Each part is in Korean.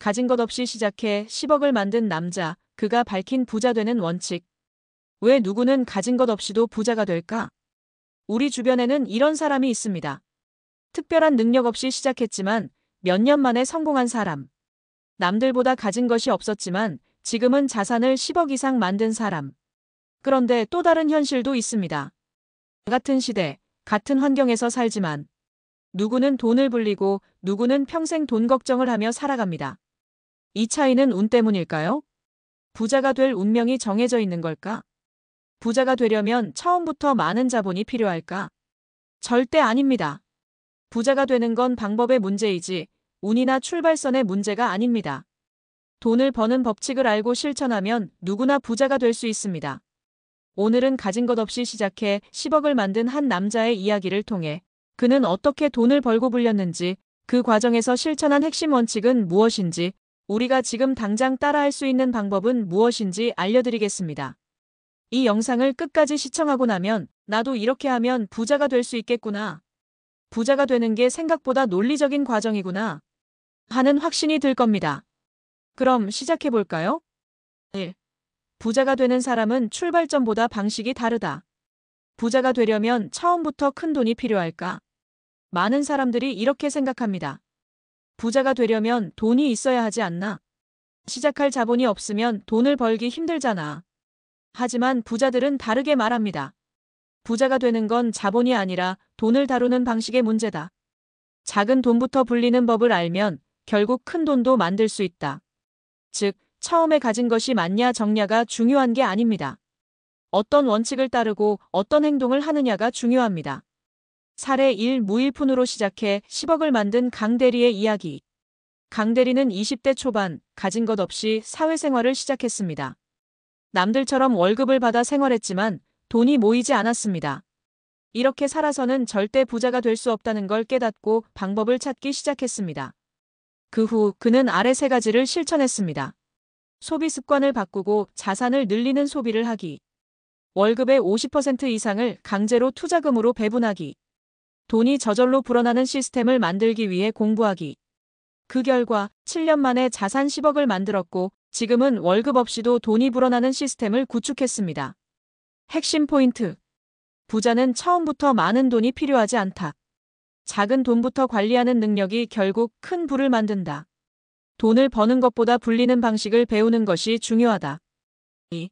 가진 것 없이 시작해 10억을 만든 남자, 그가 밝힌 부자 되는 원칙. 왜 누구는 가진 것 없이도 부자가 될까? 우리 주변에는 이런 사람이 있습니다. 특별한 능력 없이 시작했지만 몇 년 만에 성공한 사람. 남들보다 가진 것이 없었지만 지금은 자산을 10억 이상 만든 사람. 그런데 또 다른 현실도 있습니다. 같은 시대, 같은 환경에서 살지만 누구는 돈을 불리고 누구는 평생 돈 걱정을 하며 살아갑니다. 이 차이는 운 때문일까요? 부자가 될 운명이 정해져 있는 걸까? 부자가 되려면 처음부터 많은 자본이 필요할까? 절대 아닙니다. 부자가 되는 건 방법의 문제이지 운이나 출발선의 문제가 아닙니다. 돈을 버는 법칙을 알고 실천하면 누구나 부자가 될 수 있습니다. 오늘은 가진 것 없이 시작해 10억을 만든 한 남자의 이야기를 통해 그는 어떻게 돈을 벌고 불렸는지, 그 과정에서 실천한 핵심 원칙은 무엇인지, 우리가 지금 당장 따라할 수 있는 방법은 무엇인지 알려드리겠습니다. 이 영상을 끝까지 시청하고 나면 나도 이렇게 하면 부자가 될 수 있겠구나. 부자가 되는 게 생각보다 논리적인 과정이구나 하는 확신이 들 겁니다. 그럼 시작해볼까요? 1. 부자가 되는 사람은 출발점보다 방식이 다르다. 부자가 되려면 처음부터 큰 돈이 필요할까? 많은 사람들이 이렇게 생각합니다. 부자가 되려면 돈이 있어야 하지 않나? 시작할 자본이 없으면 돈을 벌기 힘들잖아. 하지만 부자들은 다르게 말합니다. 부자가 되는 건 자본이 아니라 돈을 다루는 방식의 문제다. 작은 돈부터 불리는 법을 알면 결국 큰 돈도 만들 수 있다. 즉, 처음에 가진 것이 많냐 적냐가 중요한 게 아닙니다. 어떤 원칙을 따르고 어떤 행동을 하느냐가 중요합니다. 사례 1. 무일푼으로 시작해 10억을 만든 강 대리의 이야기. 강 대리는 20대 초반 가진 것 없이 사회생활을 시작했습니다. 남들처럼 월급을 받아 생활했지만 돈이 모이지 않았습니다. 이렇게 살아서는 절대 부자가 될 수 없다는 걸 깨닫고 방법을 찾기 시작했습니다. 그 후 그는 아래 세 가지를 실천했습니다. 소비 습관을 바꾸고 자산을 늘리는 소비를 하기. 월급의 50% 이상을 강제로 투자금으로 배분하기. 돈이 저절로 불어나는 시스템을 만들기 위해 공부하기. 그 결과 7년 만에 자산 10억을 만들었고 지금은 월급 없이도 돈이 불어나는 시스템을 구축했습니다. 핵심 포인트. 부자는 처음부터 많은 돈이 필요하지 않다. 작은 돈부터 관리하는 능력이 결국 큰 부를 만든다. 돈을 버는 것보다 불리는 방식을 배우는 것이 중요하다. 2.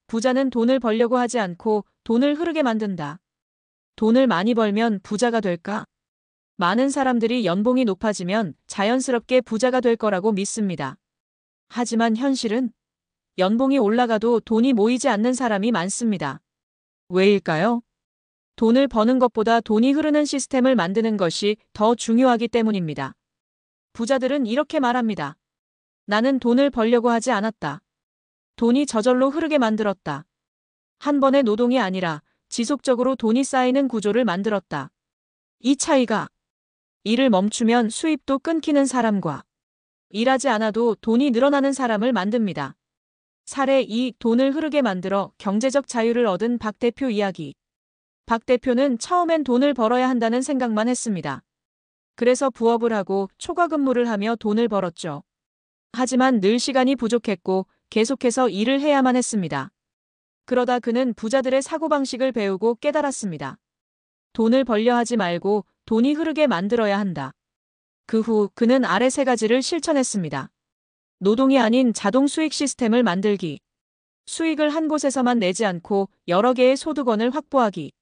부자는 돈을 벌려고 하지 않고 돈을 흐르게 만든다. 돈을 많이 벌면 부자가 될까? 많은 사람들이 연봉이 높아지면 자연스럽게 부자가 될 거라고 믿습니다. 하지만 현실은 연봉이 올라가도 돈이 모이지 않는 사람이 많습니다. 왜일까요? 돈을 버는 것보다 돈이 흐르는 시스템을 만드는 것이 더 중요하기 때문입니다. 부자들은 이렇게 말합니다. 나는 돈을 벌려고 하지 않았다. 돈이 저절로 흐르게 만들었다. 한 번의 노동이 아니라 지속적으로 돈이 쌓이는 구조를 만들었다. 이 차이가 일을 멈추면 수입도 끊기는 사람과 일하지 않아도 돈이 늘어나는 사람을 만듭니다. 사례 2. 돈을 흐르게 만들어 경제적 자유를 얻은 박 대표 이야기. 박 대표는 처음엔 돈을 벌어야 한다는 생각만 했습니다. 그래서 부업을 하고 초과 근무를 하며 돈을 벌었죠. 하지만 늘 시간이 부족했고 계속해서 일을 해야만 했습니다. 그러다 그는 부자들의 사고방식을 배우고 깨달았습니다. 돈을 벌려 하지 말고 돈이 흐르게 만들어야 한다. 그 후 그는 아래 세 가지를 실천했습니다. 노동이 아닌 자동 수익 시스템을 만들기. 수익을 한 곳에서만 내지 않고 여러 개의 소득원을 확보하기.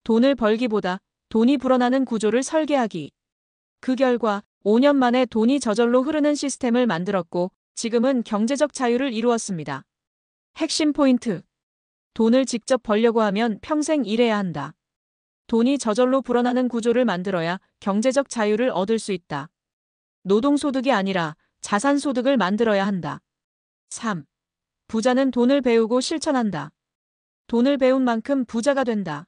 돈을 벌기보다 돈이 불어나는 구조를 설계하기. 그 결과 5년 만에 돈이 저절로 흐르는 시스템을 만들었고 지금은 경제적 자유를 이루었습니다. 핵심 포인트. 돈을 직접 벌려고 하면 평생 일해야 한다. 돈이 저절로 불어나는 구조를 만들어야 경제적 자유를 얻을 수 있다. 노동소득이 아니라 자산소득을 만들어야 한다. 3. 부자는 돈을 배우고 실천한다. 돈을 배운 만큼 부자가 된다.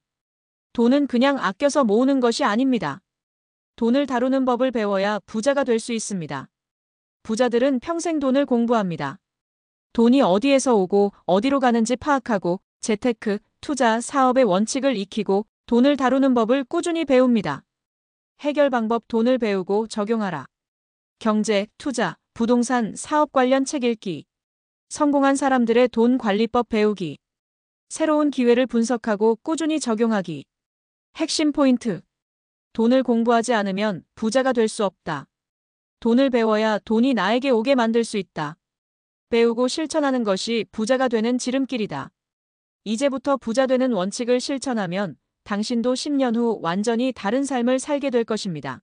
돈은 그냥 아껴서 모으는 것이 아닙니다. 돈을 다루는 법을 배워야 부자가 될 수 있습니다. 부자들은 평생 돈을 공부합니다. 돈이 어디에서 오고 어디로 가는지 파악하고 재테크, 투자, 사업의 원칙을 익히고 돈을 다루는 법을 꾸준히 배웁니다. 해결 방법. 돈을 배우고 적용하라. 경제, 투자, 부동산, 사업 관련 책 읽기. 성공한 사람들의 돈 관리법 배우기. 새로운 기회를 분석하고 꾸준히 적용하기. 핵심 포인트. 돈을 공부하지 않으면 부자가 될 수 없다. 돈을 배워야 돈이 나에게 오게 만들 수 있다. 배우고 실천하는 것이 부자가 되는 지름길이다. 이제부터 부자 되는 원칙을 실천하면 당신도 10년 후 완전히 다른 삶을 살게 될 것입니다.